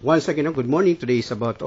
Once again, good morning. Today is about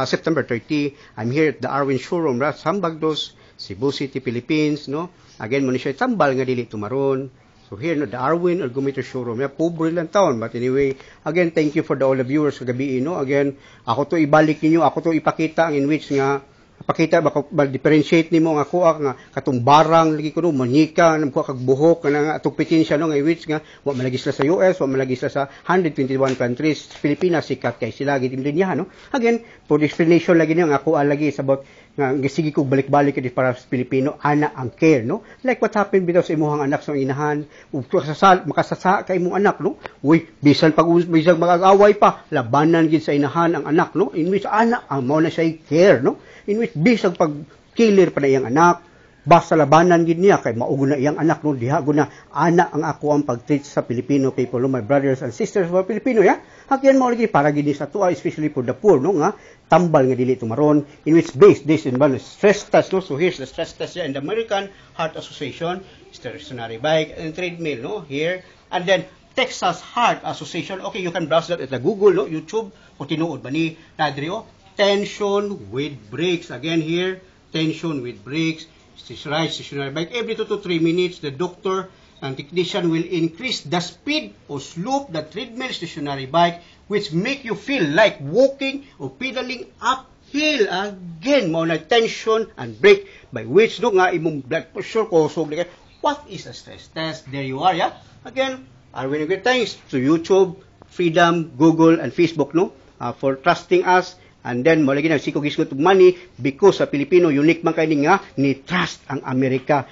September 30. I'm here at the Arwin Showroom, Sambagdos, Cebu City, Philippines. No, again, muna siya tambal nga dili tumaron. So here, no, the Arwin Ergometer Showroom. Pobre lang taon, but anyway, again, thank you for all the viewers kagabi. No, again, ako to ibalik ninyo, ako to ipakita ang in which nga pakita ba-differentiate nimo nga kuha nga katong barang lagi ko no manika nang kuha kag buhok nga atong petensya no nga which nga wa malagis sa US, wa malagis sa 121 countries. Pilipinas sikat kay sila gitim din niya no. Again, for explanation lagi niya nga kuha lagi sa about nga sige ko balik-balik kay para sa Pilipino ana ang care no. Like what happened bitaw sa imong anak sa inahan, ug makasasa kay imong anak no. Uy, bisan bisag mag-away pa, labanan gid sa inahan ang anak no. In which ana ang mao na siya care no. In which bisag pag-killer pa na iyang anak, basta labanan gid niya kay maugo na iyang anak no, diha guna ana ang ako ang pag-treat sa Filipino people no, my brothers and sisters mga Pilipino ya. Hakyan mo lagi para gid sa tuwa, especially for the poor no nga tambal nga dili tumaron, in which base this in stress test no. So here's the stress test here in the American Heart Association, stationary bike and treadmill no here, and then Texas Heart Association. Okay, you can browse that at the Google no, YouTube o tinuod ba ni nadri o tension with brakes. Again here, tension with brakes, stationary bike. Every 2 to 3 minutes, the doctor and technician will increase the speed or slope the treadmill stationary bike, which make you feel like walking or pedaling uphill. Again, mao na tension and brake by which no nga imong blood pressure kusog. What is a stress test? There you are, yeah. Again, Arwin, thanks to YouTube, Freedom, Google, and Facebook no for trusting us. And then, malagi na, siko gisgot money because sa Pilipino, unique man kayo nga, ni-trust ang Amerika.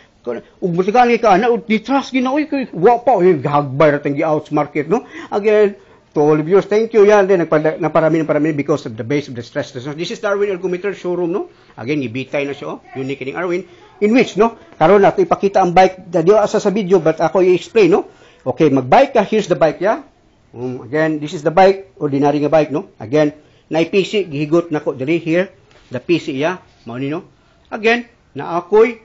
Ug matigaan ka, ni-trust gina, wa pa, hagbay ratang gi-outs market, no? Again, to all of you, thank you, yan, then, naparami because of the base of the stress test. So, this is the Arwin Ergometer Showroom, no? Again, ibitay na siya, unique ni Arwin, in which, no? Karon na, ipakita ang bike, di asa sa video, but ako i-explain, no? Okay, mag-bike ka, here's the bike, yeah? Again, this is the bike, ordinary nga bike, no? Again, na PC gihigot nako diri here the PC ya mao ni no. Again na ako'y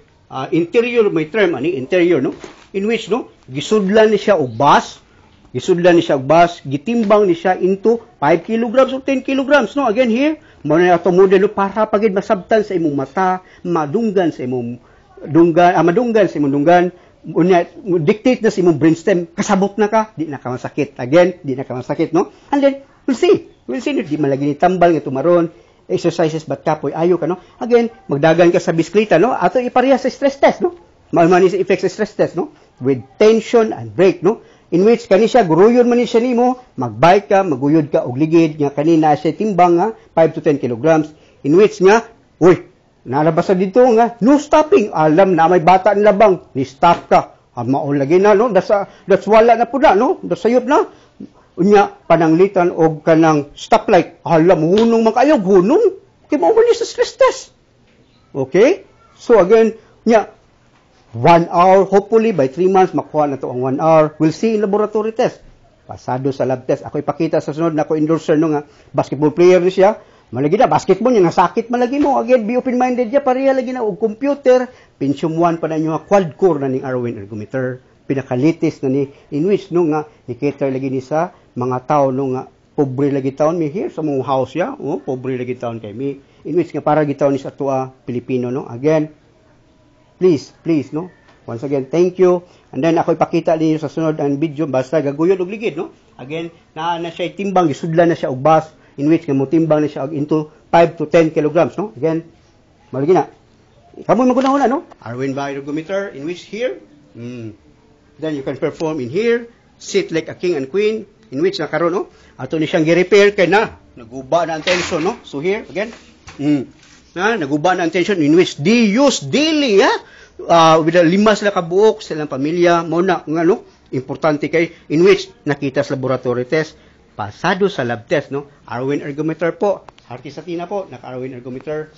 interior, may term ani interior no, in which no gisudlan ni siya og bus, gitimbang ni siya into 5 kilograms or 10 kilograms no. Again here mao na ato model para pagid masabtan sa imong mata, madunggan sa imong dunggan unya dictate na sa imong brainstem, kasabot na ka, di na ka masakit. Again, di na ka masakit no. And then we'll see di malagi ni tambal nga tumaron, exercises bat kapoy ayo ka no. Again, magdagan ka sa bisikleta no, ato ipareha sa stress test no. Mao sa effects sa stress test no, with tension and brake no, in which kani siya guruyon man ni siya nimo, magbike ka, maguyod ka og ligid nga kanina siya timbang nga 5 to 10 kilograms, in which nga uy nalabas dito nga no stopping, alam na may bata ni labang, ni stop ka maol lagi na no, that's wala na pud na no, that's sayop na. Unya pananglitan og kanang stoplight, alam hunong man kayo hunong kay mao man sa stress test. Okay, so again nya 1 hour, hopefully by 3 months makuha na to ang 1 hour. We'll see in laboratory test, pasado sa lab test. Ako ipakita sa sunod na ko endorser no nga basketball player ni siya, malagi na basketball niya nasakit malagi mo. Again, be open minded ya, pareha lagi na og computer. Pentium 1 pa na nyo quad core na ning Arwin Ergometer, pinakalitis na ni, in which no nga ni-cater lagi ni sa mga tao no nga pobre lagi taon mi here sa mong house ya, pobre lagi taon kay mi, in which nga para gitaon ni sa tuwa Pilipino no. Again, please no, once again thank you, and then ako ipakita ninyo sa sunod ang video, basta gaguyod og ligid no. Again na siya timbang, gisudlan na siya og bus, in which nga mo timbang na siya into 5 to 10 kilograms no. Again malagi na kamo magunahon no, Arwin Ergometer, in which here then you can perform in here, sit like a king and queen, in which na karon no ato ni siyang gi-repair kay na naguba na ang tension no. So here again naguba na ang tension, in which they use daily with the 5 sila ka buok sa ilang pamilya mo na nga no, importante kay in which nakita sa laboratory test, pasado sa lab test no. Arwin Ergometer po, Artisatina po, naka Arwin Ergometer.